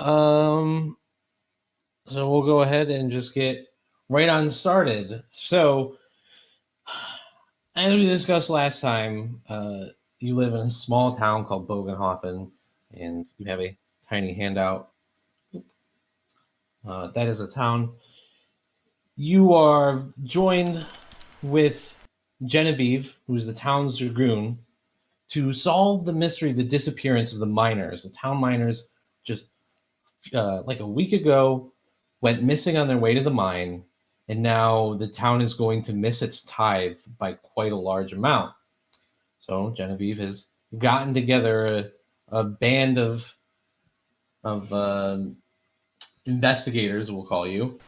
So we'll go ahead and just get right on started. So, as we discussed last time, you live in a small town called Bogenhofen, and you have a tiny handout. That is a town. You are joined with Genevieve, who is the town's dragoon, to solve the mystery of the disappearance of the miners. The town miners just like a week ago went missing on their way to the mine, and now the town is going to miss its tithe by quite a large amount. So Genevieve has gotten together a band of investigators, we'll call you,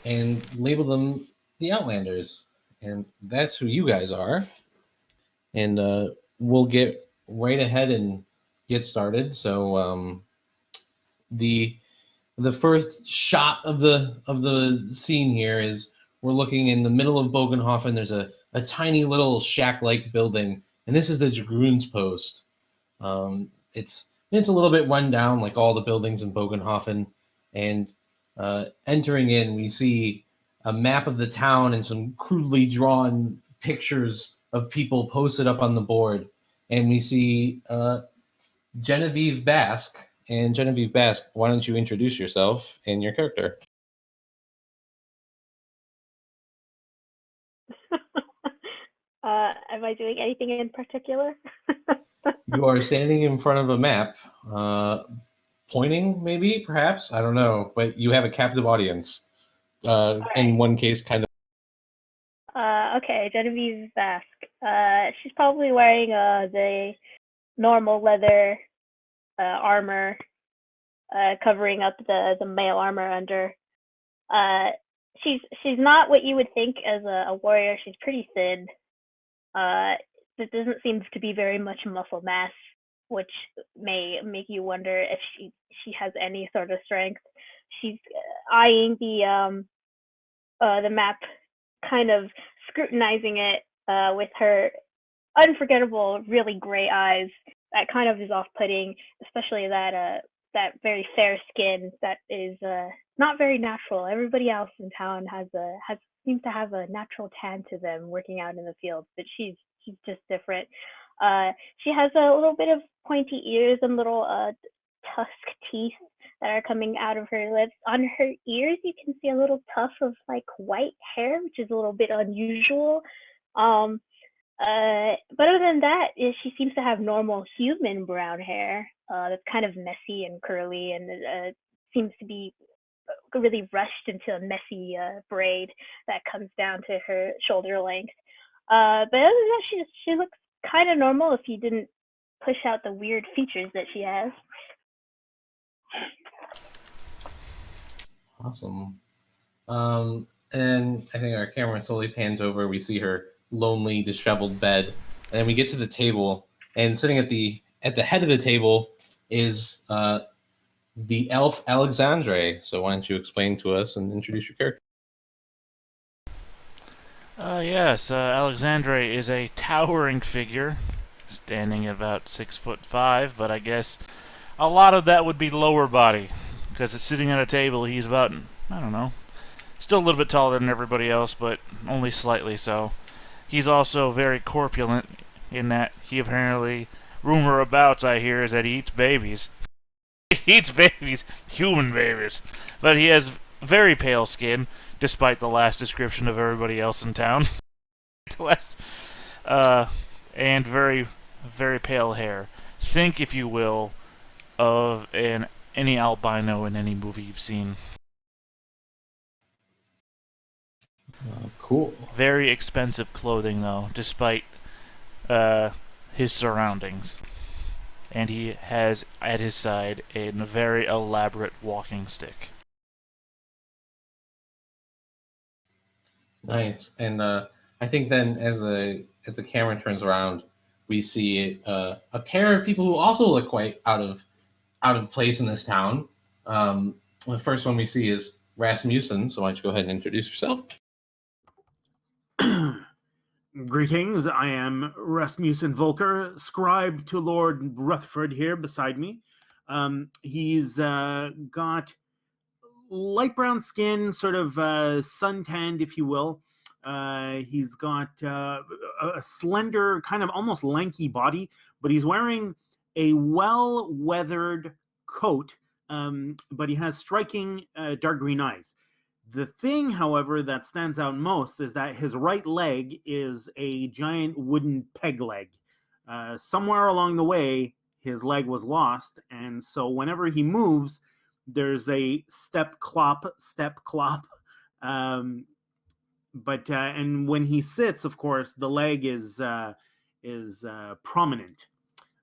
and labeled them the Outlanders, and that's who you guys are. And we'll get right ahead and get started. So the first shot of the scene here is we're looking in the middle of Bogenhofen. There's a tiny little shack-like building, and this is the Dragoon's Post. It's a little bit run down, like all the buildings in Bogenhofen. And entering in, we see a map of the town and some crudely drawn pictures of people posted up on the board. And we see Genevieve Basque. And Genevieve Basque, why don't you introduce yourself and your character? Am I doing anything in particular? You are standing in front of a map, pointing, maybe, perhaps, I don't know, but you have a captive audience. Right. In one case, kind of. Okay, Genevieve Basque. She's probably wearing the normal leather armor, covering up the mail armor under. She's not what you would think as a warrior. She's pretty thin. There doesn't seem to be very much muscle mass, which may make you wonder if she has any sort of strength. She's eyeing the map, kind of scrutinizing it with her unforgettable, really gray eyes. That kind of is off-putting, especially that very fair skin that is not very natural. Everybody else in town seems to have a natural tan to them working out in the fields, but she's just different. She has a little bit of pointy ears and little tusk teeth that are coming out of her lips. On her ears, you can see a little tuft of like white hair, which is a little bit unusual. But other than that, she seems to have normal human brown hair that's kind of messy and curly, and seems to be really rushed into a messy braid that comes down to her shoulder length. But other than that, she looks kind of normal if you didn't push out the weird features that she has. Awesome. And I think our camera slowly pans over. We see her lonely, disheveled bed, and then we get to the table. And sitting at the head of the table is the elf Alexandre. So why don't you explain to us and introduce your character? Yes, Alexandre is a towering figure, standing at about 6'5", but I guess a lot of that would be lower body, because it's sitting at a table. He's about, I don't know, still a little bit taller than everybody else, but only slightly so. He's also very corpulent in that he apparently, rumor abouts I hear, is that he eats babies. He eats babies, human babies. But he has very pale skin, despite the last description of everybody else in town. And very, very pale hair. Think, if you will, of any albino in any movie you've seen. Cool. Very expensive clothing, though, despite his surroundings. And he has at his side a very elaborate walking stick. Nice. And I think then as the camera turns around, we see a pair of people who also look quite out of place in this town. The first one we see is Rasmussen. So why don't you go ahead and introduce yourself? Greetings, I am Rasmussen Volker, scribe to Lord Rutherford here beside me. He's got light brown skin, sort of suntanned, if you will. He's got a slender, kind of almost lanky body, but he's wearing a well-weathered coat, but he has striking dark green eyes. The thing, however, that stands out most is that his right leg is a giant wooden peg leg. Somewhere along the way, his leg was lost, and so whenever he moves, there's a step clop. But and when he sits, of course, the leg is prominent.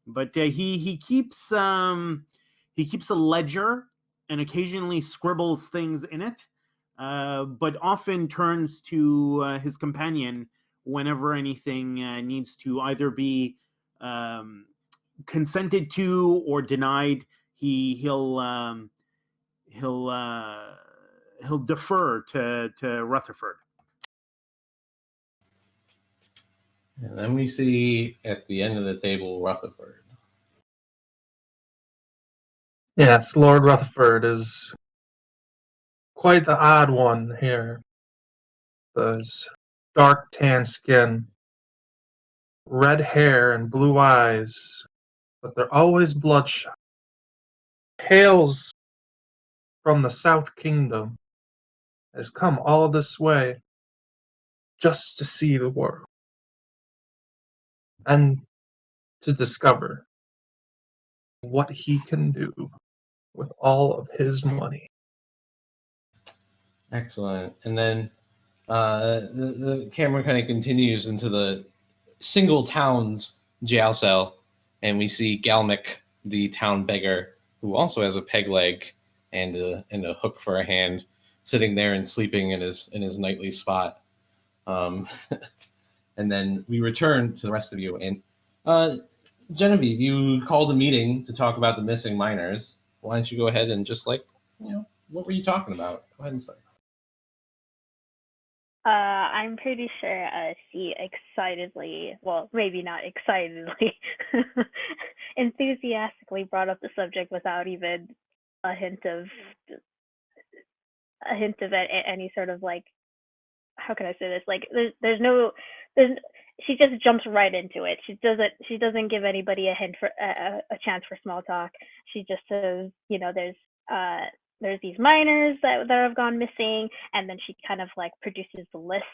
But he keeps a ledger and occasionally scribbles things in it, but often turns to his companion whenever anything needs to either be consented to or denied. He'll defer to Rutherford. And then we see at the end of the table Rutherford. Yes, Lord Rutherford is quite the odd one here. There's dark tan skin, red hair, and blue eyes, but they're always bloodshot. Hails from the South Kingdom, has come all this way just to see the world and to discover what he can do with all of his money. Excellent. And then the camera kind of continues into the single town's jail cell, and we see Galmic, the town beggar, who also has a peg leg and a hook for a hand, sitting there and sleeping in his nightly spot. And then we return to the rest of you. And Genevieve, you called a meeting to talk about the missing miners. Why don't you go ahead and just what were you talking about? Go ahead and start. I'm pretty sure she excitedly, well, maybe not excitedly, enthusiastically brought up the subject without even a hint of any sort of how can I say this? She just jumps right into it. She doesn't give anybody a hint for a chance for small talk. She just says, there's these miners that have gone missing, and then she kind of produces the list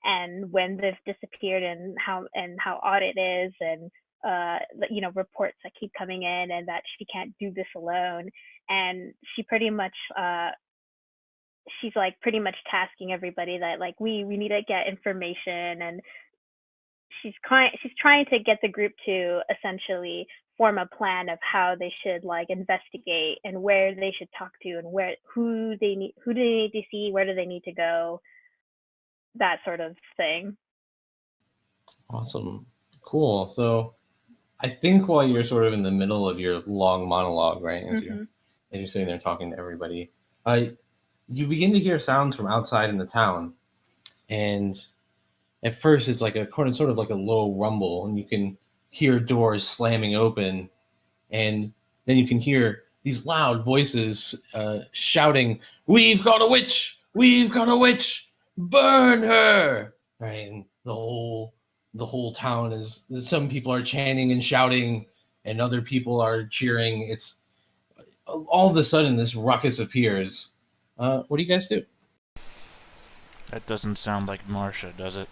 and when they've disappeared and how odd it is, and reports that keep coming in, and that she can't do this alone. And she pretty much she's pretty much tasking everybody that we need to get information, and she's trying to get the group to essentially form a plan of how they should investigate and where they should talk to and who do they need to see, where do they need to go, that sort of thing. Awesome. Cool. So I think while you're sort of in the middle of your long monologue, right, as you're sitting there talking to everybody, you begin to hear sounds from outside in the town. And at first it's sort of like a low rumble, and you can hear doors slamming open, and then you can hear these loud voices shouting, "We've got a witch! We've got a witch! Burn her!" Right, and the whole town is. Some people are chanting and shouting, and other people are cheering. It's all of a sudden this ruckus appears. What do you guys do? That doesn't sound like Marcia, does it?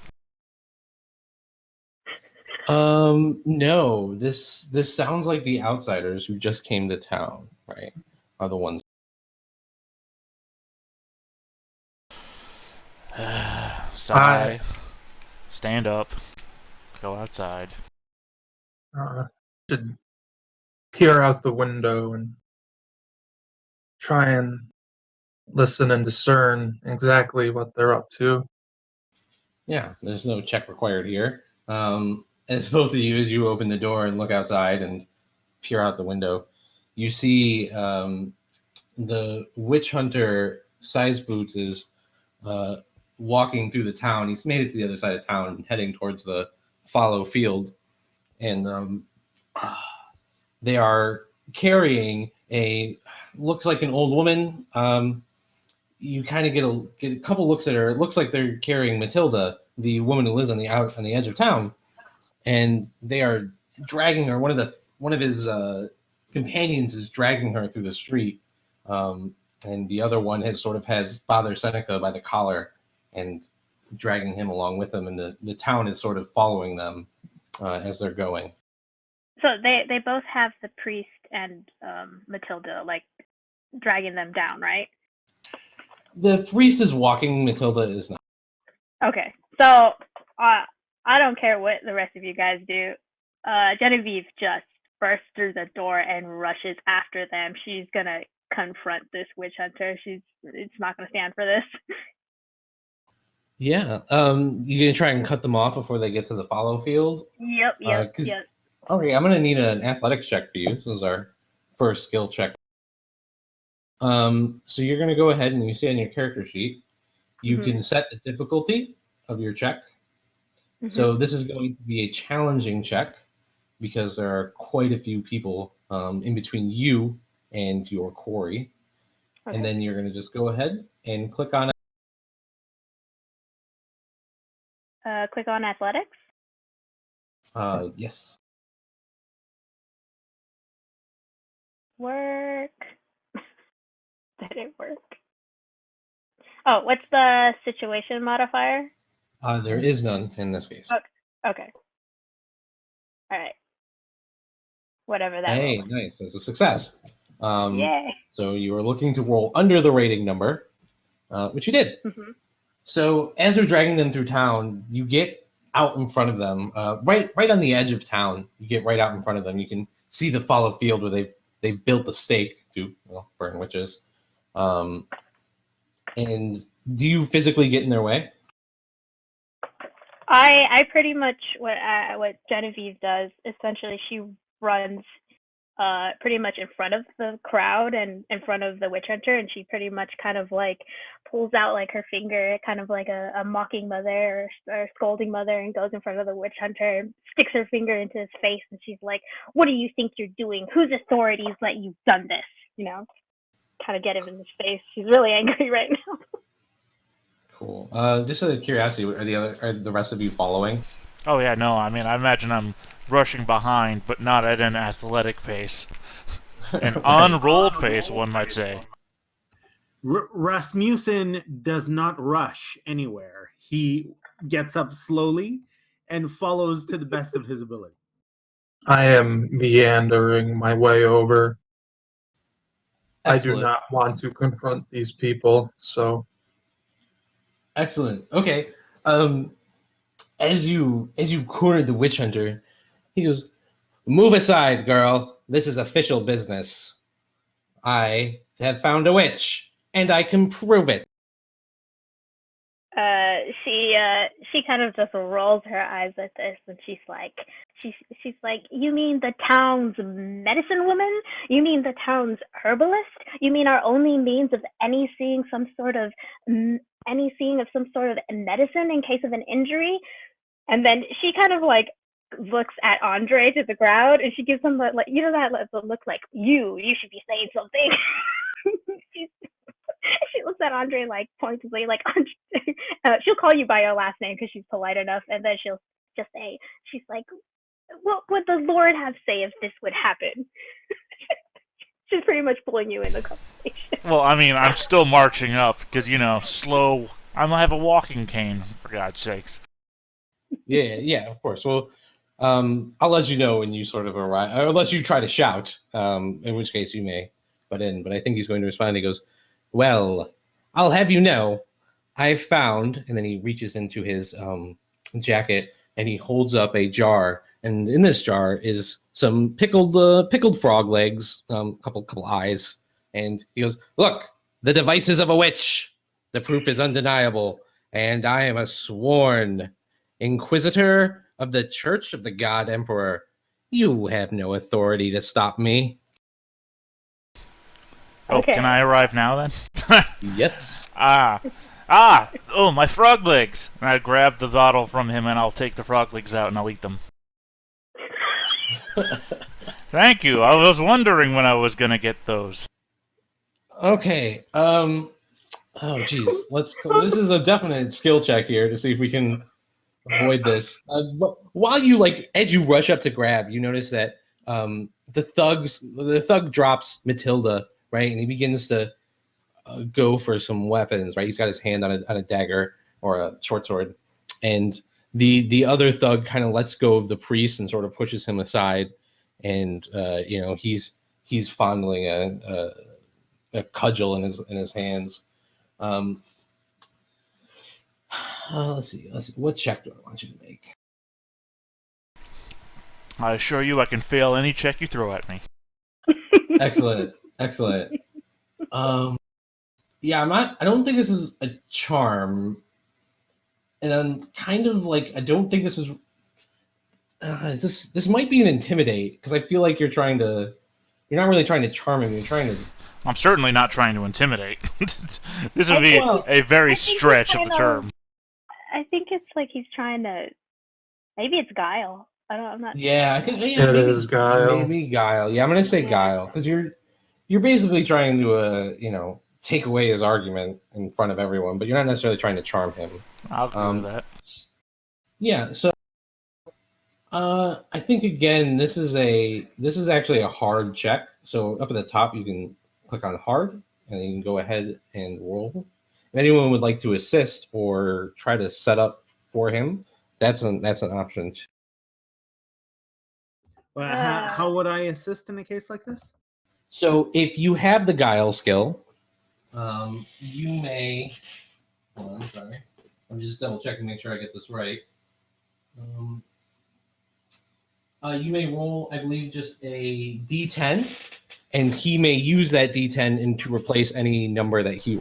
No. This sounds like the outsiders who just came to town, right? Are the ones. Sigh. Stand up. Go outside. Should peer out the window and try and listen and discern exactly what they're up to. Yeah, there's no check required here. As both of you, as you open the door and look outside and peer out the window, you see the Witchhunter Size Boots is walking through the town. He's made it to the other side of town and heading towards the fallow field. And they are carrying looks like an old woman. You kind of get a couple looks at her. It looks like they're carrying Matilda, the woman who lives on the edge of town, and they are dragging her. One of his companions is dragging her through the street, and the other one has Father Seneca by the collar and dragging him along with them, and the town is sort of following them as they're going. So they both have the priest and Matilda like dragging them down, right? The priest is walking, Matilda is not. Okay, so I don't care what the rest of you guys do. Genevieve just bursts through the door and rushes after them. She's gonna confront this witch hunter. It's not gonna stand for this. Yeah. You gonna try and cut them off before they get to the follow field? Yep. Okay, I'm gonna need an athletics check for you. This is our first skill check. So you're gonna go ahead and you see on your character sheet, you can set the difficulty of your check. So this is going to be a challenging check because there are quite a few people in between you and your quarry. Okay. And then you're gonna just go ahead and click on click on athletics. Yes. Work. Did it work? Oh, what's the situation modifier? There is none in this case. Okay. All right. Whatever that. Hey, nice. That's a success. Yay. So you were looking to roll under the rating number, which you did. So as they're dragging them through town, you get out in front of them, right on the edge of town. You get right out in front of them. You can see the follow field where they built the stake to burn witches. And do you physically get in their way? I pretty much what Genevieve does. Essentially, she runs pretty much in front of the crowd and in front of the witch hunter, and she pretty much kind of like pulls out like her finger, kind of like a mocking mother or scolding mother, and goes in front of the witch hunter, and sticks her finger into his face, and she's like, "What do you think you're doing? Whose authorities let you done this?" Kind of get him in his face. She's really angry right now. Cool. Just out of curiosity, are the rest of you following? Oh yeah, no. I mean, I imagine I'm rushing behind, but not at an athletic pace. An unrolled pace, one might say. Rasmussen does not rush anywhere. He gets up slowly and follows to the best of his ability. I am meandering my way over. Excellent. I do not want to confront these people, so... Excellent. Okay. As you cornered the witch hunter, he goes, "Move aside, girl. This is official business. I have found a witch, and I can prove it." She kind of just rolls her eyes at this, and she's like, "You mean the town's medicine woman? You mean the town's herbalist? You mean our only means of seeing some sort of medicine in case of an injury?" And then she kind of like looks at Andre to the ground, and she gives him that look like you should be saying something. She looks at Andre like pointedly, like she'll call you by your last name because she's polite enough, and then she'll just say, she's like, "What would the Lord have say if this would happen?" She's pretty much pulling you in the conversation. Well, I mean, I'm still marching up because slow. I have a walking cane, for God's sakes. Yeah, of course. Well, I'll let you know when you sort of arrive, unless you try to shout, in which case you may butt in. But I think he's going to respond. He goes, "Well, I'll have you know, I've found," and then he reaches into his jacket and he holds up a jar, and in this jar is some pickled frog legs, couple eyes, and he goes, "Look, the devices of a witch. The proof is undeniable, and I am a sworn Inquisitor of the Church of the God Emperor. You have no authority to stop me." Oh, okay. Can I arrive now then? Yes. Oh, my frog legs! And I grab the bottle from him, and I'll take the frog legs out, and I'll eat them. Thank you. I was wondering when I was going to get those. Okay. Oh, geez. This is a definite skill check here to see if we can avoid this. But while you as you rush up to grab, you notice that the thug drops Matilda, right, and he begins to go for some weapons, right. He's got his hand on a dagger or a short sword, and the other thug kind of lets go of the priest and sort of pushes him aside, and he's fondling a cudgel in his hands. Let's see. What check do I want you to make? I assure you I can fail any check you throw at me. Excellent. Yeah, I don't think this is a charm, and I'm kind of I don't think this is. This might be an intimidate, because I feel like you're not really trying to charm him. You're trying to. I'm certainly not trying to intimidate. This would be a very stretch of the term. I think it's he's trying to. Maybe it's guile. I'm not. Yeah, I think it is guile. Maybe guile. Yeah, I'm gonna say guile, because you're basically trying to take away his argument in front of everyone, but you're not necessarily trying to charm him. I'll agree with that. Yeah, so I think again this is actually a hard check. So up at the top you can click on hard, and then you can go ahead and roll. If anyone would like to assist or try to set up for him, that's an option. How would I assist in a case like this? So if you have the guile skill, you may. Hold on, sorry. I'm just double checking, make sure I get this right. You may roll, I believe, just a D10, and he may use that D10 to replace any number that he.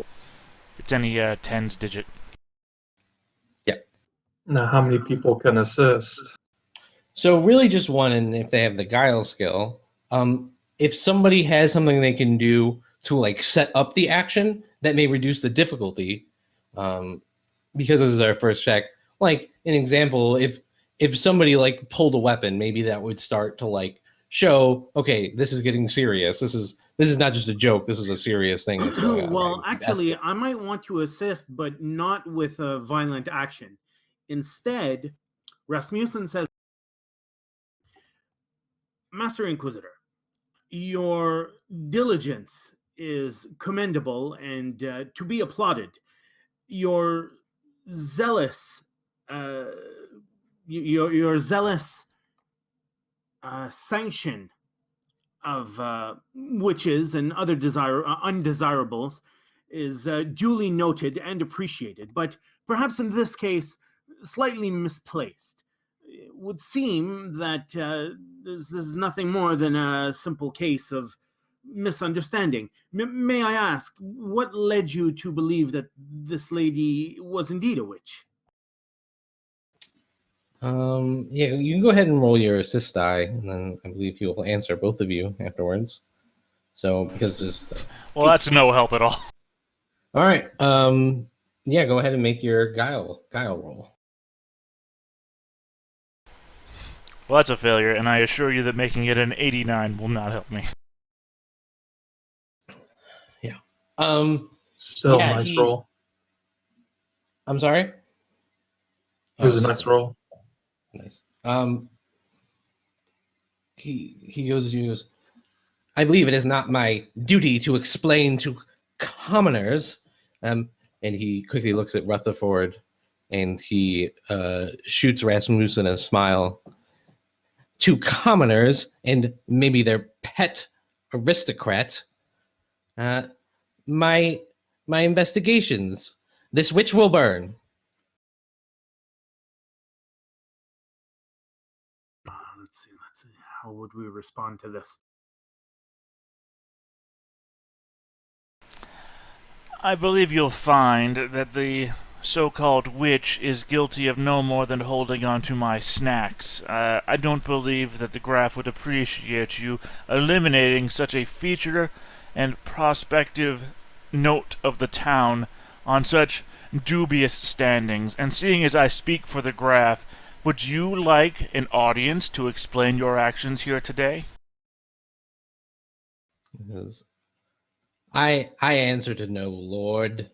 It's any tens digit. Yep. Now, how many people can assist? So really, just one, and if they have the guile skill, if somebody has something they can do to set up the action, that may reduce the difficulty, because this is our first check. An example, if somebody pulled a weapon, maybe that would start to show, okay, this is getting serious. This is not just a joke. This is a serious thing that's going on. Well, actually, I might want to assist, but not with a violent action. Instead, Rasmussen says, Master Inquisitor, your diligence is commendable and to be applauded. Your zealous, your zealous sanction of witches and other undesirables is duly noted and appreciated, but perhaps in this case, slightly misplaced. It would seem that this is nothing more than a simple case of misunderstanding. May I ask, what led you to believe that this lady was indeed a witch? Yeah, you can go ahead and roll your assist die, and then I believe he will answer both of you afterwards. So because well, that's no help at all. All right. Yeah, go ahead and make your guile roll. Well, that's a failure, and I assure you that making it an 89 will not help me. Yeah. Still a nice roll. I'm sorry? It was a nice roll. Nice. He goes, I believe it is not my duty to explain to commoners. And he quickly looks at Rutherford, and he shoots Rasmussen a smile. To commoners and maybe their pet aristocrat, my investigations. This witch will burn. Let's see. How would we respond to this? I believe you'll find that the so-called witch is guilty of no more than holding on to my snacks. I don't believe that the Graf would appreciate you eliminating such a feature and prospective note of the town on such dubious standings. And seeing as I speak for the Graf, Would you like an audience to explain your actions here today? Because I answer to no, Lord.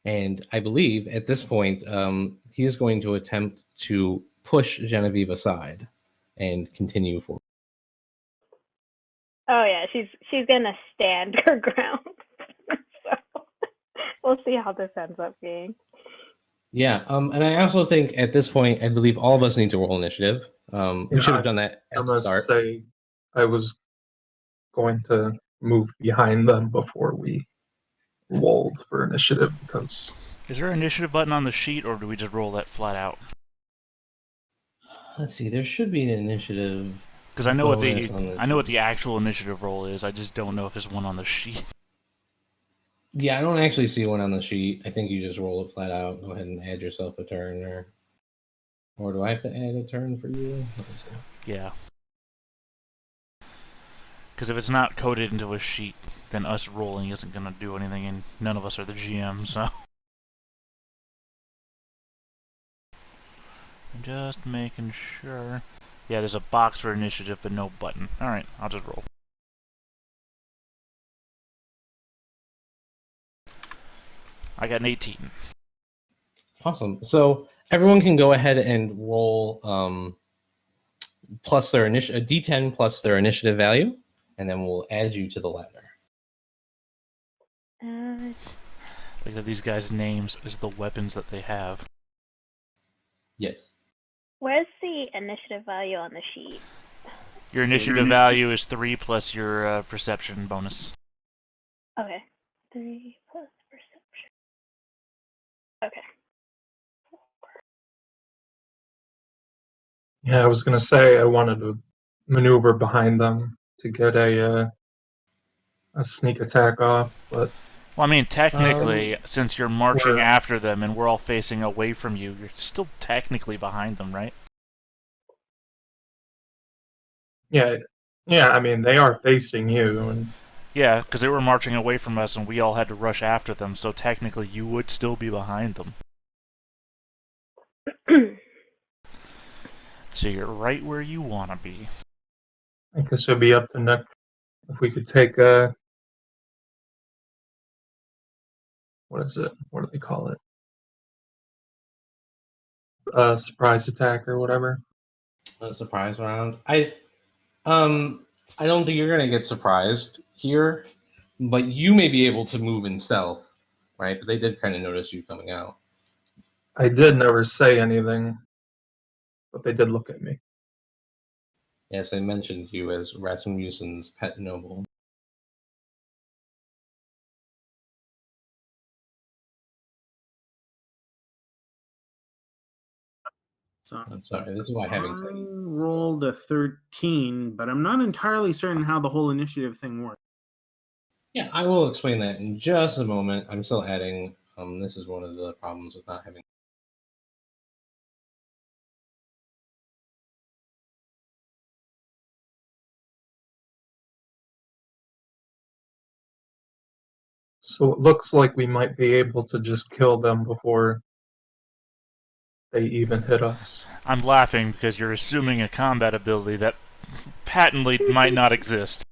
And I believe at this point, he is going to attempt to push Genevieve aside and continue forward. Oh yeah, she's gonna stand her ground. So we'll see how this ends up being. Yeah, and I also think at this point, I believe all of us need to roll initiative. We should have done that I at the must start. say, I was going to move behind them before we rolled for initiative because Is there an initiative button on the sheet, or do we just roll that flat out? Let's see, there should be an initiative. Because I know what bonus on the I know what sheet. the actual initiative roll is. I just don't know if there's one on the sheet. Yeah, I don't actually see one on the sheet. I think you just roll it flat out. Go ahead and add yourself a turn, or do I have to add a turn for you? Let me see. Yeah. Because if it's not coded into a sheet, then us rolling isn't going to do anything, and none of us are the GM, so. I'm just making sure. Yeah, there's a box for initiative, but no button. Alright, I'll just roll. I got an 18. Awesome. So everyone can go ahead and roll plus their a D10 plus their initiative value, and then we'll add you to the ladder. Like that these guys' names is the weapons that they have. Yes. Where's the initiative value on the sheet? Your initiative value is 3 plus your perception bonus. Okay. 3 plus perception. Okay. yeah, I was gonna say I wanted to maneuver behind them to get a sneak attack off, but Well, I mean, technically, since you're marching we're- after them and we're all facing away from you, you're still technically behind them, right? yeah, I mean they are facing you, and Yeah, because they were marching away from us and we all had to rush after them, so technically you would still be behind them. So you're right where you want to be. I guess it'd be up to Nick if we could take what is it? What do they call it? Surprise attack or whatever. A surprise round. I don't think you're gonna get surprised here, but you may be able to move in stealth, right? But they did kind of notice you coming out. I did never say anything, but they did look at me. Yes, they mentioned you as Rasmussen's pet noble. So I'm sorry, this is why I having rolled a 13, but I'm not entirely certain how the whole initiative thing works. Yeah, I will explain that in just a moment. I'm still adding. This is one of the problems with not having. So it looks like we might be able to just kill them before they even hit us. I'm laughing because you're assuming a combat ability that patently might not exist.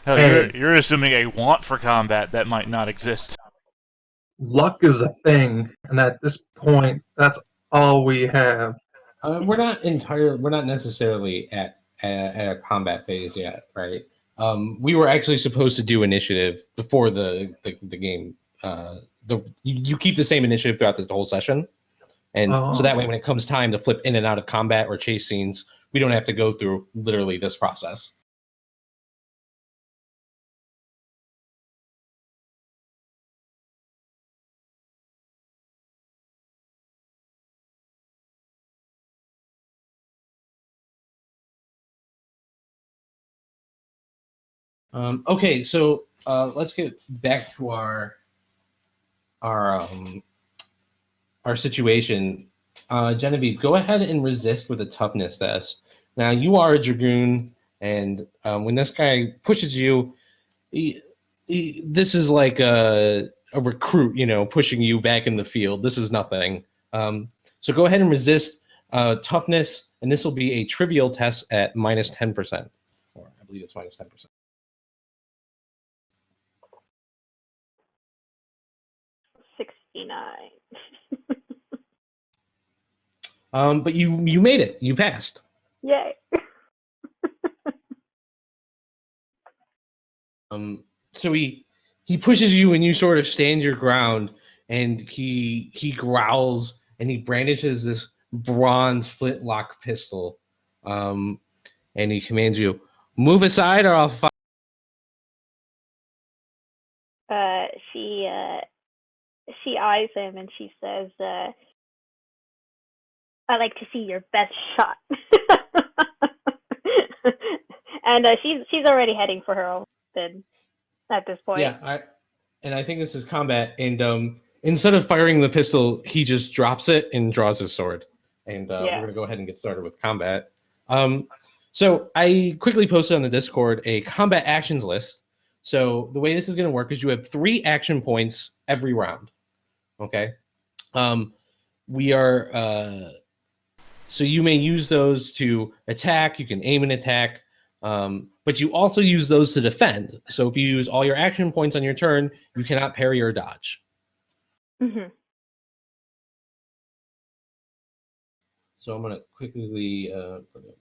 Hell, Hey. you're assuming a want for combat that might not exist. Luck is a thing, and at this point, that's all we have. We're not necessarily at a combat phase yet, right? We were actually supposed to do initiative before the game. You keep the same initiative throughout the whole session, and so that way, when it comes time to flip in and out of combat or chase scenes, we don't have to go through literally this process. Okay, so let's get back to our situation. Genevieve, go ahead and resist with a toughness test. Now you are a dragoon, and when this guy pushes you, this is like a recruit, pushing you back in the field. This is nothing. So go ahead and resist toughness, and this will be a trivial test at minus 10%. Or I believe it's minus 10%. 69. But you made it. You passed. Yay. So he pushes you, and you sort of stand your ground, and he growls, and he brandishes this bronze flintlock pistol, and he commands you, "Move aside, or I'll fire." She eyes him and she says, "I like to see your best shot." And she's already heading for her own weapon at this point. Yeah, I think this is combat, and instead of firing the pistol, he just drops it and draws his sword, and we're gonna go ahead and get started with combat. So I quickly posted on the Discord a combat actions list. So the way this is gonna work is you have 3 action points every round. Okay, we are so you may use those to attack. You can aim and attack. But you also use those to defend. So if you use all your action points on your turn, you cannot parry or dodge. Mm-hmm. So I'm going to quickly put it.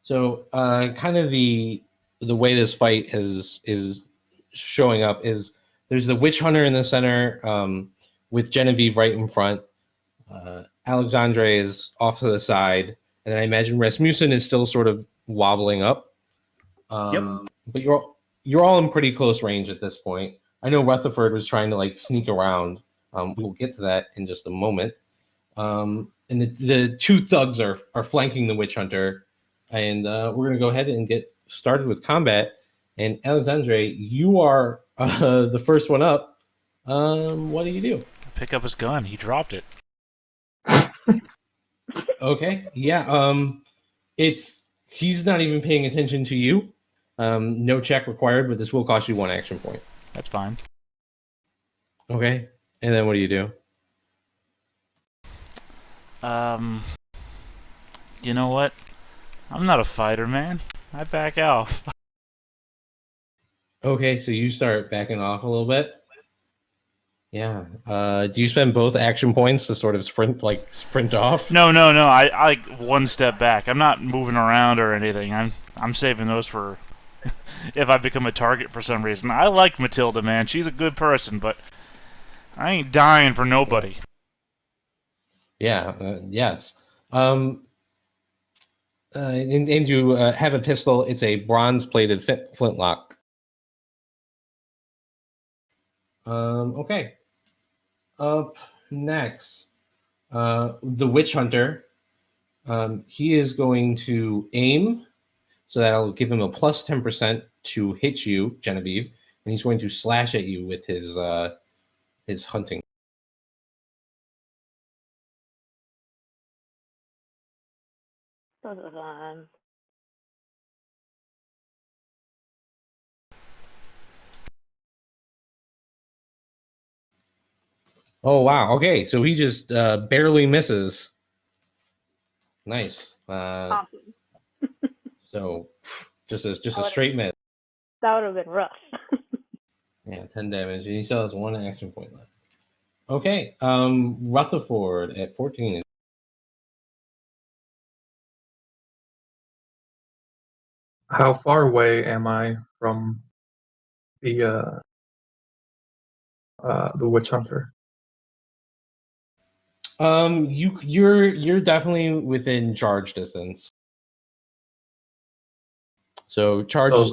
So kind of the way this fight is showing up is there's the Witchhunter in the center with Genevieve right in front. Alexandre is off to the side, and then I imagine Rasmussen is still sort of wobbling up. But you're all in pretty close range at this point. I know Rutherford was trying to like sneak around. We'll get to that in just a moment. And the 2 thugs are flanking the Witchhunter, and we're gonna go ahead and get started with combat. And Alexandre, you are the first one up. What do you do? Pick up his gun. He dropped it. Okay. Yeah. He's not even paying attention to you. No check required, but this will cost you 1 action point. That's fine. Okay. And then what do you do? You know what? I'm not a fighter, man. I back off. Okay, so you start backing off a little bit. Yeah. Do you spend both action points to sort of sprint off? No. I like 1 step back. I'm not moving around or anything. I'm saving those for if I become a target for some reason. I like Matilda, man. She's a good person, but I ain't dying for nobody. Yeah. Yes. And you have a pistol. It's a bronze-plated flintlock. Okay. Up next, the Witchhunter. He is going to aim, so that'll give him a plus 10% to hit you, Genevieve, and he's going to slash at you with his hunting. Oh wow! Okay, so he just barely misses. Nice. Awesome. So just a straight miss. That would have been rough. Yeah, 10 damage, and he still has 1 action point left. Okay, Rutherford at 14. How far away am I from the witch hunter? You're definitely within charge distance. So charge is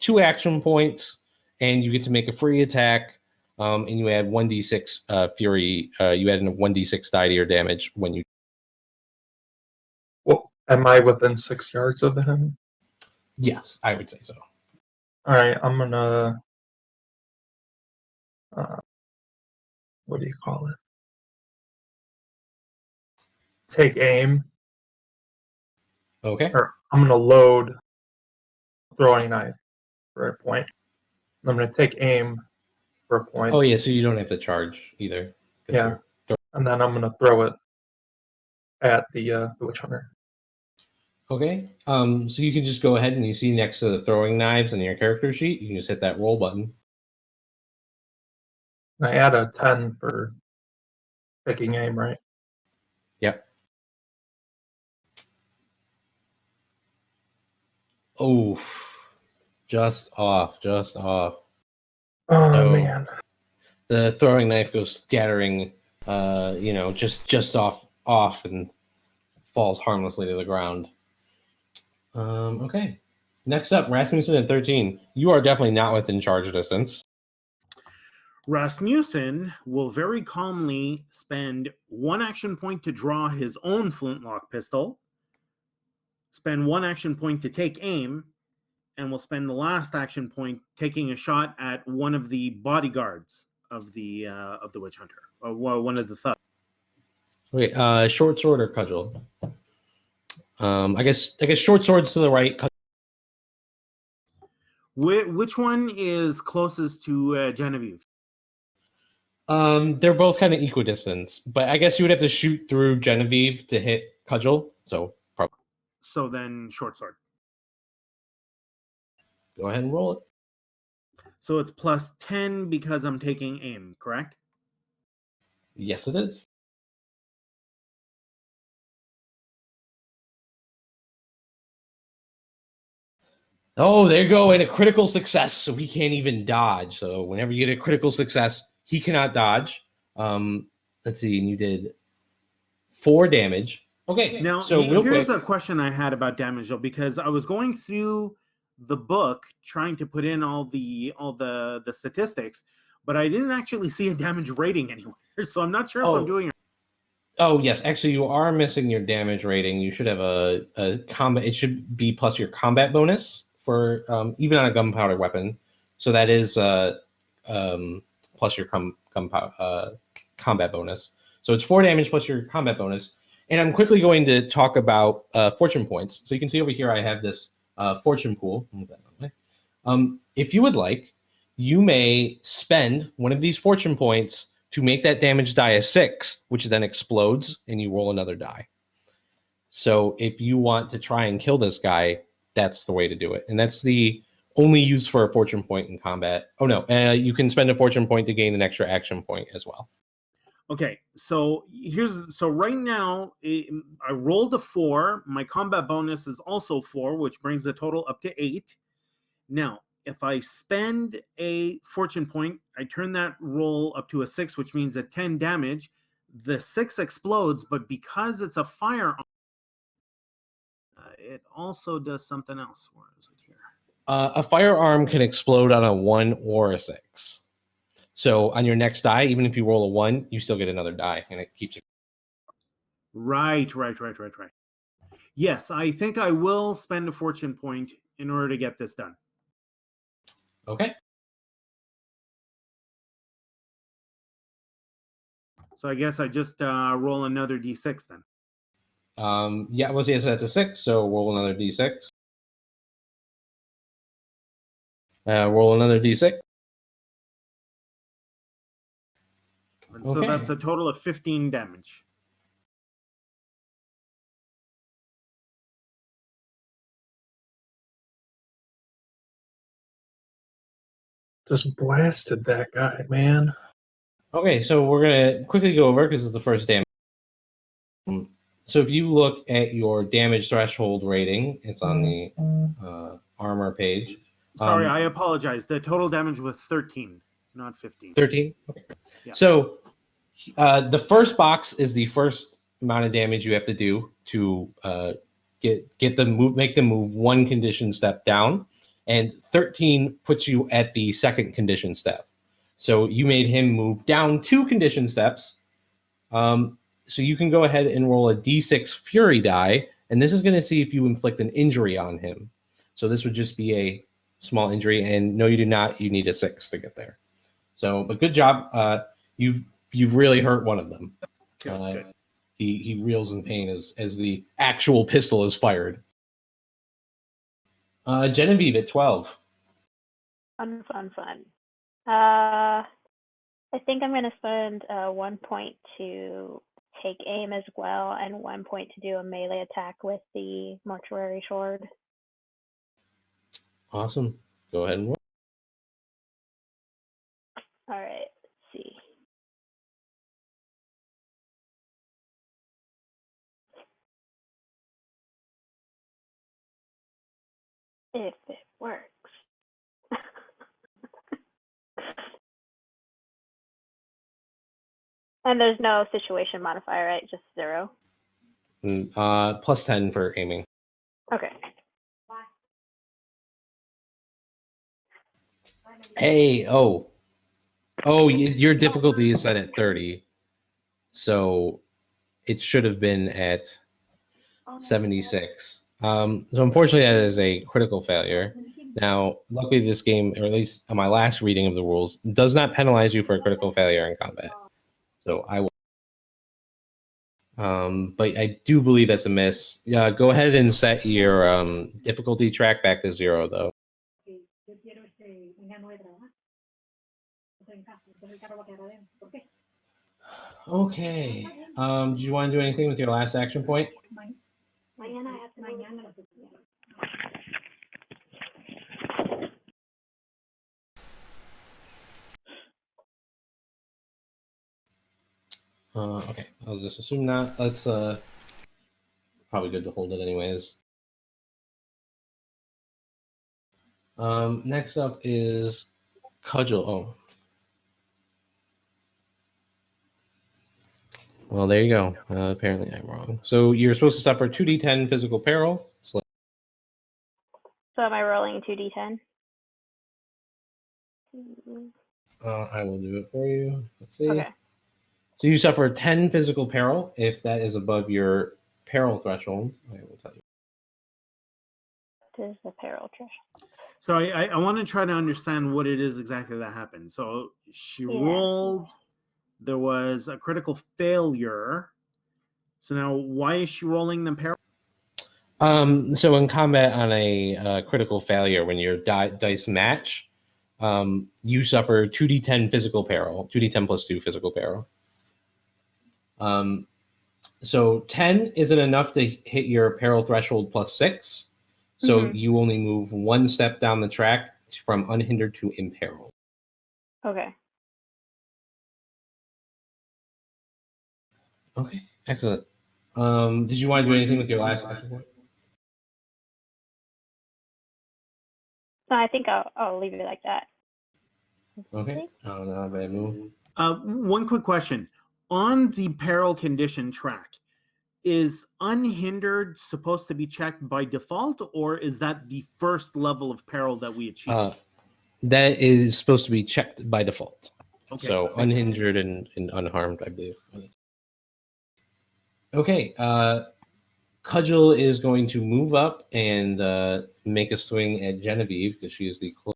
two action points, and you get to make a free attack. And you add 1d6 fury. You add a 1d6 die to your damage when you. Well, am I within 6 yards of him? Yes, I would say so. All right, I'm gonna. What do you call it? Take aim. Okay. Or I'm gonna load throwing knife for a point. I'm gonna take aim for a point. Oh yeah, so you don't have to charge either. 'Cause Yeah. you're- And then I'm gonna throw it at the witch hunter. Okay. So you can just go ahead and you see next to the throwing knives on your character sheet, you can just hit that roll button. And I add a 10 for picking aim, right? Yep. Oh, just off, just off. Oh So- man. The throwing knife goes scattering, just off and falls harmlessly to the ground. Okay. Next up, Rasmussen at 13. You are definitely not within charge distance. Rasmussen will very calmly spend 1 action point to draw his own flintlock pistol, spend 1 action point to take aim, and will spend the last action point taking a shot at one of the bodyguards of the witch hunter, or one of the thugs. Okay, short sword or cudgel? I guess short sword's to the right. Which one is closest to Genevieve? They're both kind of equidistant, but I guess you would have to shoot through Genevieve to hit cudgel. So probably So then short sword. go ahead and roll it. So it's plus 10 because I'm taking aim, correct? Yes, it is. Oh, there you go. And a critical success. So he can't even dodge. So whenever you get a critical success, he cannot dodge. Let's see. And you did 4 damage. Okay. Now, so real here's quick. a question I had about damage, though, because I was going through the book trying to put in all the statistics, but I didn't actually see a damage rating anywhere. So I'm not sure if I'm doing it. Oh, yes. Actually, you are missing your damage rating. You should have a combat. It should be plus your combat bonus for even on a gunpowder weapon. So that is plus your combat bonus. So it's 4 damage plus your combat bonus. And I'm quickly going to talk about fortune points. So you can see over here I have this fortune pool. If you would like, you may spend one of these fortune points to make that damage die a 6, which then explodes, and you roll another die. So if you want to try and kill this guy, that's the way to do it. And that's the only use for a fortune point in combat. Oh, no. You can spend a fortune point to gain an extra action point as well. Okay, so right now I rolled a 4. My combat bonus is also 4, which brings the total up to 8. Now, if I spend a fortune point, I turn that roll up to a 6, which means at 10 damage, the 6 explodes, but because it's a firearm, it also does something else. Where is it here? A firearm can explode on a 1 or a 6. So on your next die, even if you roll a 1, you still get another die, and it keeps it. Right. Yes, I think I will spend a fortune point in order to get this done. Okay. So I guess I just roll another d6 then. Yeah, well, yeah, so that's a 6, so roll another d6. Roll another d6. And so that's a total of 15 damage. Just blasted that guy, man. Okay, so we're going to quickly go over because it's the first damage. So if you look at your damage threshold rating, it's on the armor page. Sorry, I apologize. The total damage was 13, not 15. 13? Okay. Yeah. So the first box is the first amount of damage you have to do to make the move 1 condition step down, and 13 puts you at the second condition step. So you made him move down 2 condition steps. So you can go ahead and roll a d6 fury die, and this is going to see if you inflict an injury on him. So this would just be a small injury, and no, you do not. You need a 6 to get there. So, but good job. You've really hurt one of them. Good. He reels in pain as the actual pistol is fired. Genevieve at 12. Fun. I think I'm gonna spend 1 point to take aim as well, and 1 point to do a melee attack with the mortuary sword. Awesome. Go ahead and roll. All right, let's see. If it works. And there's no situation modifier, right? Just 0. Plus 10 for aiming. Okay. Hey, oh, your difficulty is set at 30, so it should have been at 76. So unfortunately, that is a critical failure. Now, luckily, this game, or at least on my last reading of the rules, does not penalize you for a critical failure in combat. So I will. But I do believe that's a miss. Go ahead and set your difficulty track back to 0, though. Okay. Do you want to do anything with your last action point? Okay. I'll just assume not. Let's probably good to hold it anyways. Next up is Cudgel. Oh. Well, there you go. Apparently I'm wrong. So you're supposed to suffer 2d10 physical peril. So am I rolling 2d10? I will do it for you. Let's see. Okay. So you suffer 10 physical peril. If that is above your peril threshold, I will tell you. This is the peril threshold. So I want to try to understand what it is exactly that happened. So she rolled, there was a critical failure. So now why is she rolling the peril? So in combat on a critical failure, when your dice match, you suffer 2d10 physical peril, 2d10 plus 2 physical peril. So 10 isn't enough to hit your peril threshold plus 6. So you only move 1 step down the track from unhindered to imperiled. Okay. Okay, excellent. Did you want to do anything with your last action point? So I think I'll leave it like that. Okay. Now I move. One quick question. On the peril condition track, is unhindered supposed to be checked by default, or is that the first level of peril that we achieve? That is supposed to be checked by default. Okay. So unhindered and unharmed, I believe. Okay. Cudgel is going to move up and make a swing at Genevieve because she is the closest.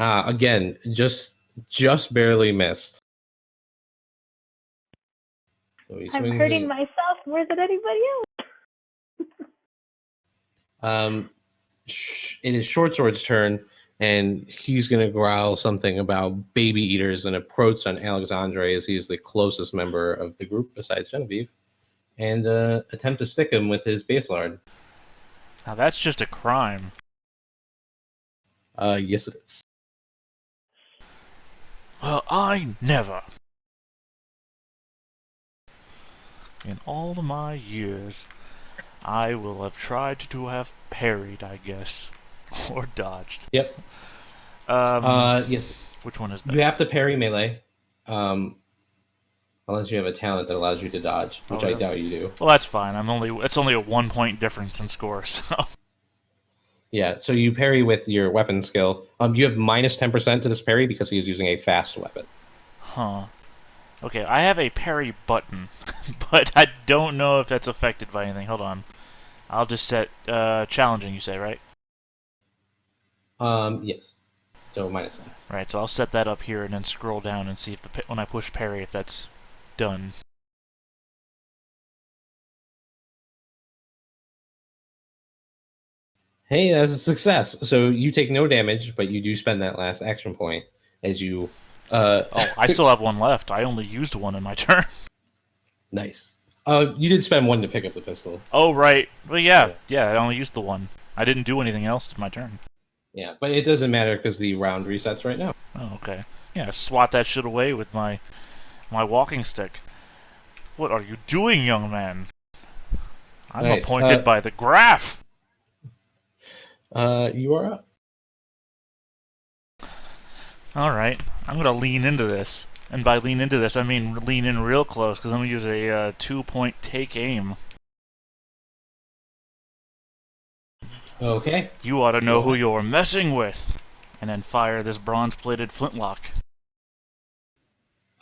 Again, just barely missed. So I'm hurting myself more than anybody else. It is Short Sword's turn, and he's going to growl something about baby eaters and approach on Alexandre, as he is the closest member of the group besides Genevieve, and attempt to stick him with his base lard. Now that's just a crime. Yes, it is. Well, I never. In all of my years, I will have tried to have parried, I guess. Or dodged. Yep. Yes. Which one is better? You have to parry melee, unless you have a talent that allows you to dodge, which I doubt you do. Well, that's fine. It's only a 1 point difference in score, so... Yeah, so you parry with your weapon skill. You have minus 10% to this parry because he is using a fast weapon. Huh. Okay, I have a parry button, but I don't know if that's affected by anything. Hold on. I'll just set challenging. You say, right? Yes. So -9. Right. So I'll set that up here and then scroll down and see if when I push parry, if that's done. Hey, that's a success. So you take no damage, but you do spend that last action point as you. Oh, I still have one left. I only used one in my turn. Nice. You did spend one to pick up the pistol. Oh, right. Well, yeah. I only used the one. I didn't do anything else in my turn. Yeah, but it doesn't matter because the round resets right now. Oh, okay. Yeah, swat that shit away with my walking stick. What are you doing, young man? I'm Right, appointed by the graph. You are up. All right, I'm gonna lean into this, and by lean into this, I mean lean in real close because I'm gonna use a 2-point take aim. Okay. You ought to know who you're messing with, and then fire this bronze-plated flintlock.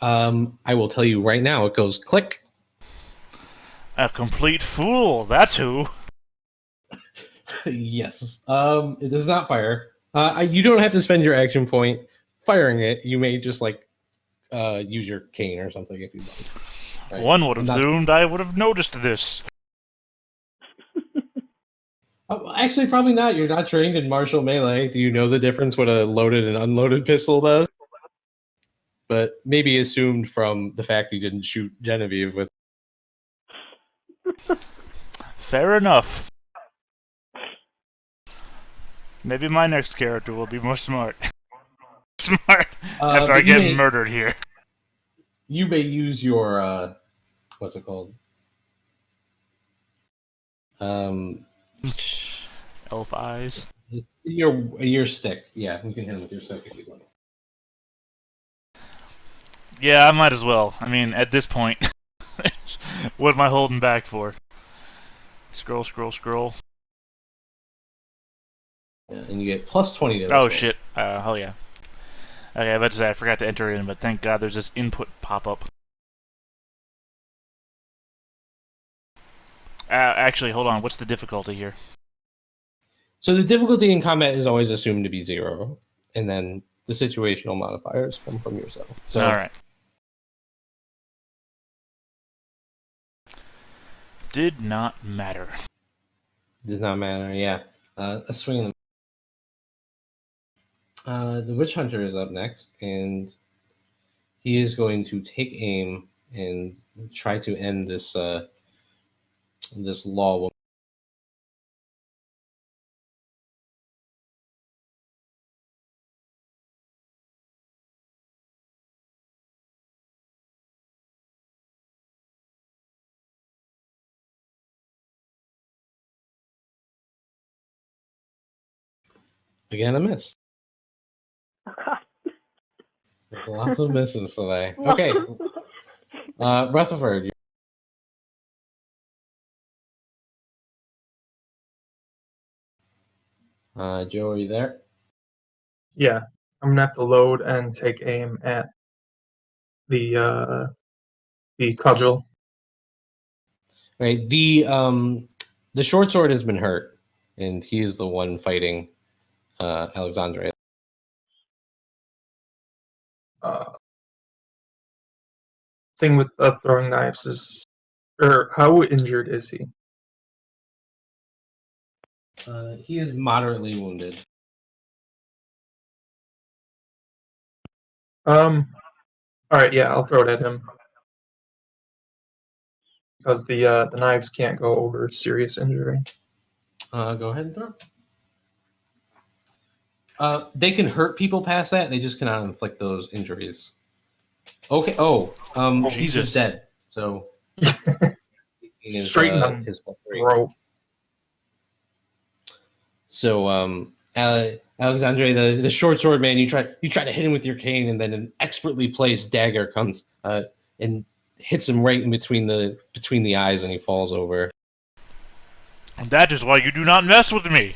I will tell you right now. It goes click. A complete fool. That's who. Yes. It does not fire. You don't have to spend your action point firing it. You may just use your cane or something if you want. Right? One would have assumed I would have noticed this. Actually, probably not. You're not trained in martial melee. Do you know the difference what a loaded and unloaded pistol does? But maybe assumed from the fact you didn't shoot Genevieve with. Fair enough. Maybe my next character will be more smart. After I get murdered here. You may use your what's it called? Elf eyes. Your stick. Yeah, you can hit him with your stick if you want. Yeah, I might as well. I mean, at this point, what am I holding back for? Scroll, scroll, scroll. Yeah, and you get plus 20 to this. Oh, shit. Oh, yeah. Okay, I was about to say I forgot to enter in, but thank God there's this input pop-up. Actually, hold on. What's the difficulty here? So the difficulty in combat is always assumed to be 0, and then the situational modifiers come from yourself. So, all right. Did not matter. Did not matter. Yeah. A swing. The Witchhunter is up next, and he is going to take aim and try to end this this law. Again, a miss. Oh god. There's lots of misses today. Okay. Rutherford. Joe, are you there? Yeah, I'm gonna have to load and take aim at the cudgel. Right. The short sword has been hurt, and he's the one fighting Alexandre. Thing with throwing knives is, or how injured is he? He is moderately wounded. All right, yeah, I'll throw it at him because the knives can't go over serious injury. Go ahead and throw. They can hurt people past that. They just cannot inflict those injuries. Okay. He's Jesus. just dead. So Straighten them, his plus 3. bro. So Alexandre, the short sword man, you try to hit him with your cane, and then an expertly placed dagger comes and hits him right in between the eyes, and he falls over. And that is why you do not mess with me.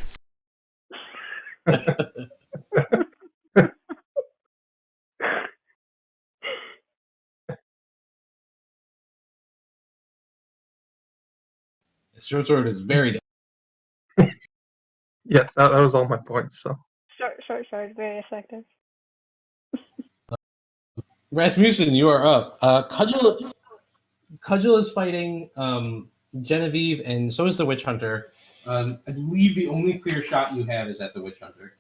The short sword is very dead. Yeah, that was all my points. So Short, very effective. Rasmussen, you are up. Cudgel is fighting Genevieve, and so is the Witch Hunter. I believe the only clear shot you have is at the Witch Hunter.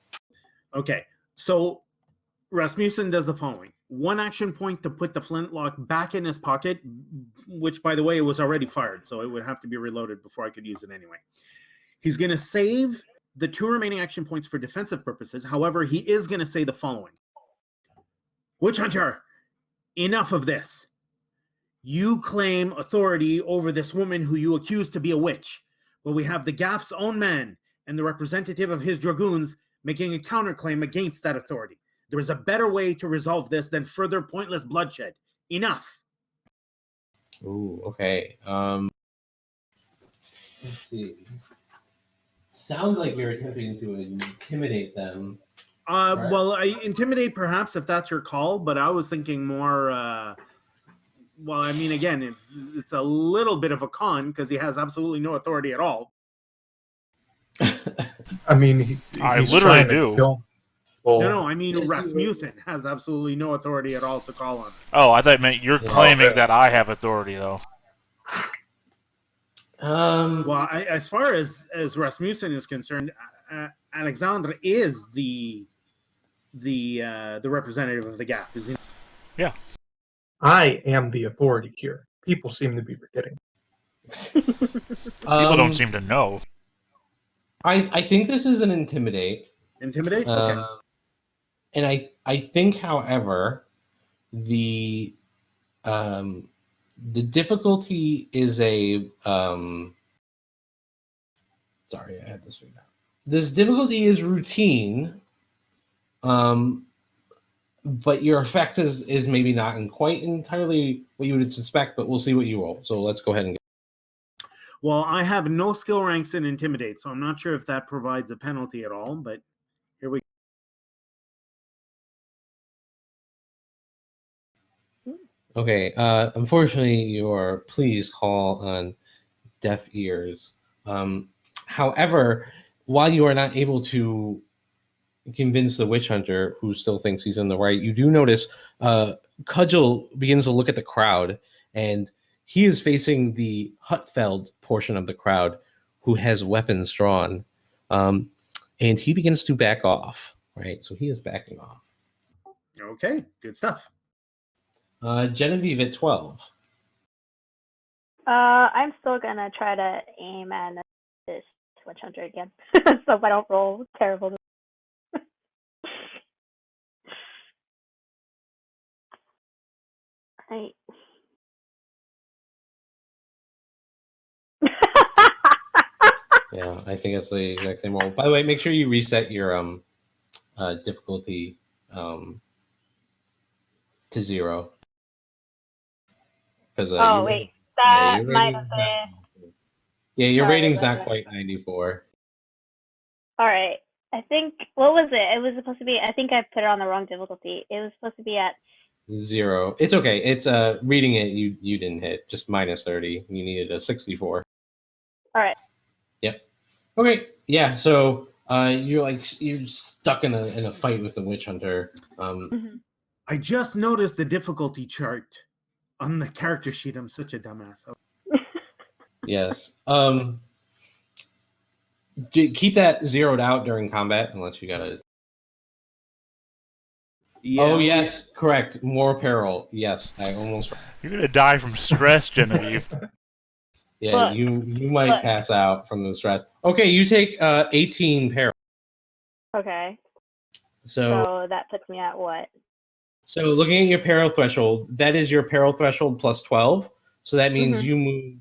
Okay, so Rasmussen does the following. 1 action point to put the flintlock back in his pocket, which, by the way, was already fired, so it would have to be reloaded before I could use it anyway. He's going to save the 2 remaining action points for defensive purposes. However, he is going to say the following. Witch Hunter, enough of this. You claim authority over this woman who you accuse to be a witch, but we have the Gaff's own man and the representative of his dragoons making a counterclaim against that authority. There is a better way to resolve this than further pointless bloodshed. Enough. Ooh, okay. Let's see. Sounds like you're attempting to intimidate them. Right. Well, I intimidate perhaps if that's your call, but I was thinking more. Well, I mean, again, it's a little bit of a con because he has absolutely no authority at all. I mean, I he's literally trying to do. kill people. No, I mean Rasmussen has absolutely no authority at all to call on. Oh, I thought it meant you're claiming that I have authority, though. Well, as far as Rasmussen is concerned, Alexandre is the representative of the Gaff, is he? Yeah. I am the authority here. People seem to be forgetting. People don't seem to know. I think this is an intimidate. Intimidate? Okay. And I think, however, the difficulty is a sorry, I had this figured out. This difficulty is routine, but your effect is maybe not quite entirely what you would suspect, but we'll see what you roll. So let's go ahead and Well, I have no skill ranks in Intimidate, so I'm not sure if that provides a penalty at all, but here we go. Okay, unfortunately, your pleas call on deaf ears. However, while you are not able to convince the Witch Hunter, who still thinks he's in the right, you do notice Cudgel begins to look at the crowd, and he is facing the Hutfeld portion of the crowd, who has weapons drawn, and he begins to back off. Right, so he is backing off. Okay, good stuff. Genevieve at 12. I'm still gonna try to aim at this Witch Hunter again, so I don't roll terrible. Right. Yeah, I think it's the exact same roll. By the way, make sure you reset your difficulty to 0. Because wait, that might have been. Yeah, your rating's not quite 94. All right, I think what was it? It was supposed to be. I think I put it on the wrong difficulty. It was supposed to be at 0. It's okay. It's reading it. You didn't hit. Just minus 30. You needed a 64. All right. Yep. Okay. Yeah. So you're stuck in a fight with the Witch Hunter. I just noticed the difficulty chart on the character sheet. I'm such a dumbass. Yes. Keep that zeroed out during combat, unless you gotta. Yeah. Oh yes, correct. More peril. Yes, I almost. You're gonna die from stress, Genevieve. Yeah, you might pass out from the stress. Okay, you take 18 peril. Okay. So that puts me at what? So looking at your peril threshold, that is your peril threshold plus 12. So that means you move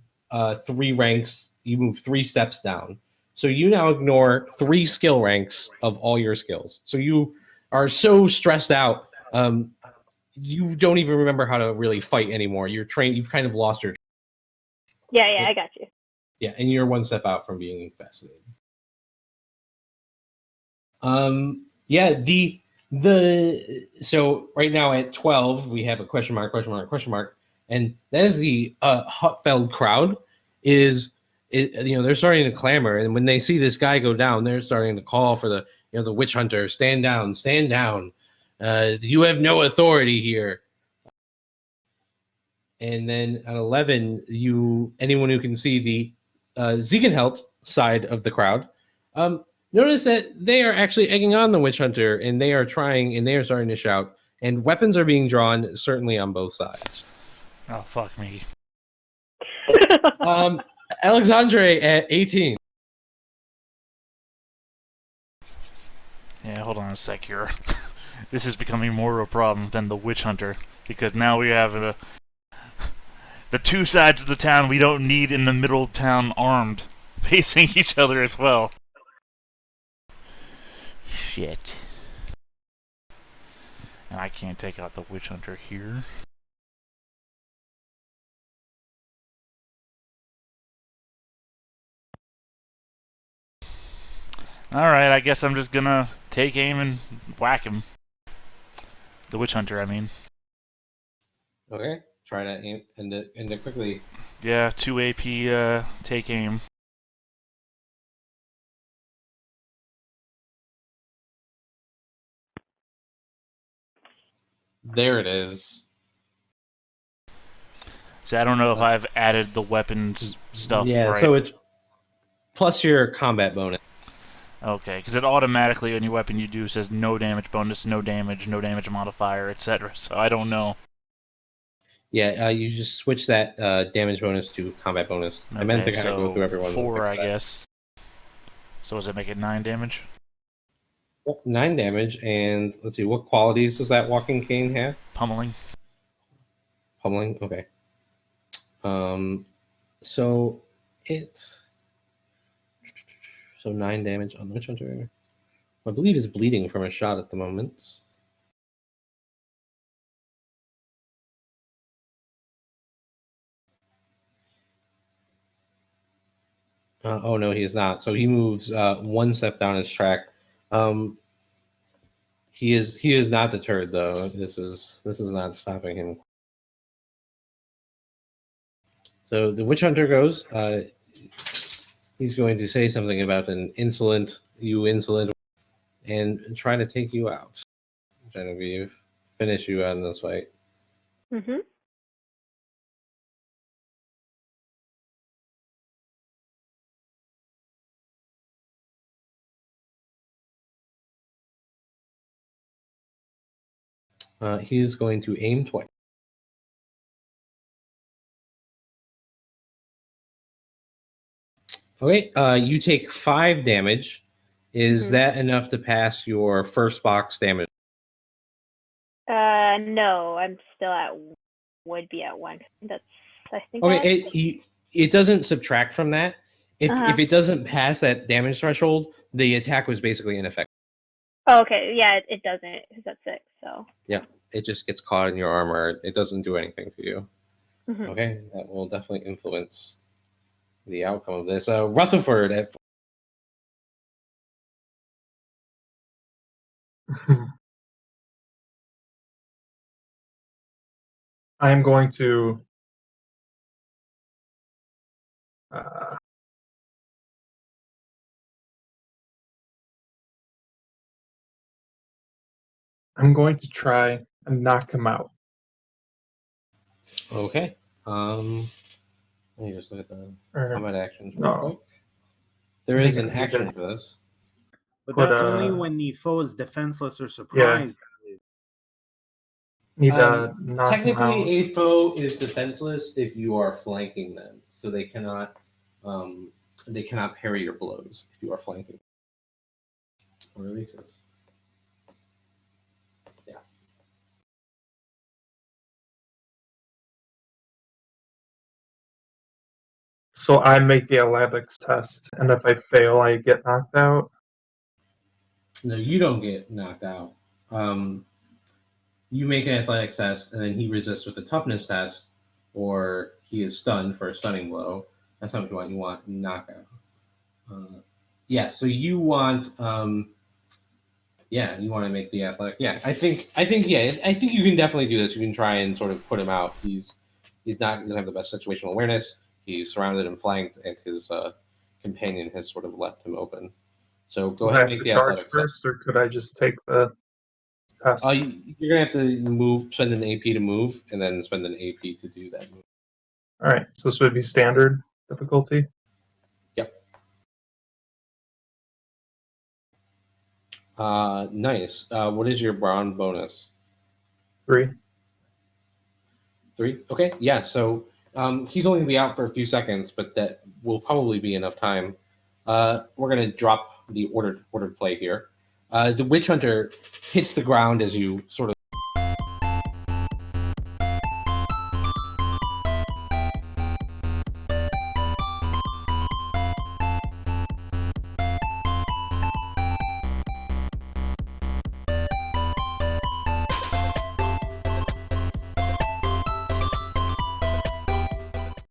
3 ranks. You move 3 steps down. So you now ignore 3 skill ranks of all your skills. So you are so stressed out, you don't even remember how to really fight anymore. You're trained. You've kind of lost your. Yeah, I got you. Yeah, and you're 1 step out from being infested. Yeah, so right now at 12 we have a question mark, and that is the Hutfeld crowd. they're starting to clamor, and when they see this guy go down, they're starting to call for the witch hunter. Stand down, stand down. You have no authority here. And then at 11, anyone who can see the Ziegenhelt side of the crowd, notice that they are actually egging on the witch hunter, and they are starting to shout, and weapons are being drawn, certainly on both sides. Oh, fuck me. Alexandre at 18. Yeah, hold on a sec here. This is becoming more of a problem than the witch hunter, because now we have the two sides of the town we don't need in the middle of town armed, facing each other as well. Shit. And I can't take out the witch hunter here. Alright, I guess I'm just gonna take aim and whack him. The witch hunter, I mean. Okay, try to end it quickly. Yeah, 2 AP, take aim. There it is. So I don't know if I've added the weapons stuff. Yeah, right. So it's plus your combat bonus. Okay, because it automatically, any weapon you do, says no damage bonus, no damage modifier, etc. So I don't know. Yeah, you just switch that damage bonus to combat bonus. Okay, I meant to kind of go through everyone. 4, I guess. So does it make it 9 damage? 9 damage, and let's see, what qualities does that walking cane have? Pummeling. Pummeling, okay. So 9 damage on the witch hunter. I believe is bleeding from a shot at the moment. Oh no, he is not. So he moves 1 step down his track. He is not deterred though. This is not stopping him. So the witch hunter goes. He's going to say something about you insolent, and try to take you out. Genevieve, finish you out in this fight. Mm-hmm. He's going to aim twice. Okay, you take 5 damage. Is that enough to pass your first box damage? No, I'm still would be at 1. I think. Okay, it doesn't subtract from that. If it doesn't pass that damage threshold, the attack was basically ineffective. Oh, okay. Yeah, it doesn't, because that's 6, so. Yeah, it just gets caught in your armor. It doesn't do anything to you. Mm-hmm. Okay, that will definitely influence the outcome of this. Rutherford at I'm going to try and knock him out. Okay. Let me just look at the combat actions real quick. There is an action for this. But that's only when the foe is defenseless or surprised. Need to knock technically, him out. a foe is defenseless if you are flanking them, so they cannot parry your blows if you are flanking. Or releases. Yeah. So I make the athletics test, and if I fail, I get knocked out. No, you don't get knocked out. You make an athletics test, and then he resists with a toughness test, or he is stunned for a stunning blow. That's not what you want. You want knockout. So you want, you want to make the athletic. Yeah, I think you can definitely do this. You can try and sort of put him out. He doesn't have the best situational awareness. He's surrounded and flanked, and his companion has sort of left him open. So go Do I ahead and have make to the charge athletics check. first, or could I just take the test? You're gonna have to spend an AP to move, and then spend an AP to do that move. All right, so this would be standard difficulty. Yep. Nice. What is your brawn bonus? 3. 3. Okay. Yeah. So he's only gonna be out for a few seconds, but that will probably be enough time. We're gonna drop the ordered play here. The witch hunter hits the ground as you sort of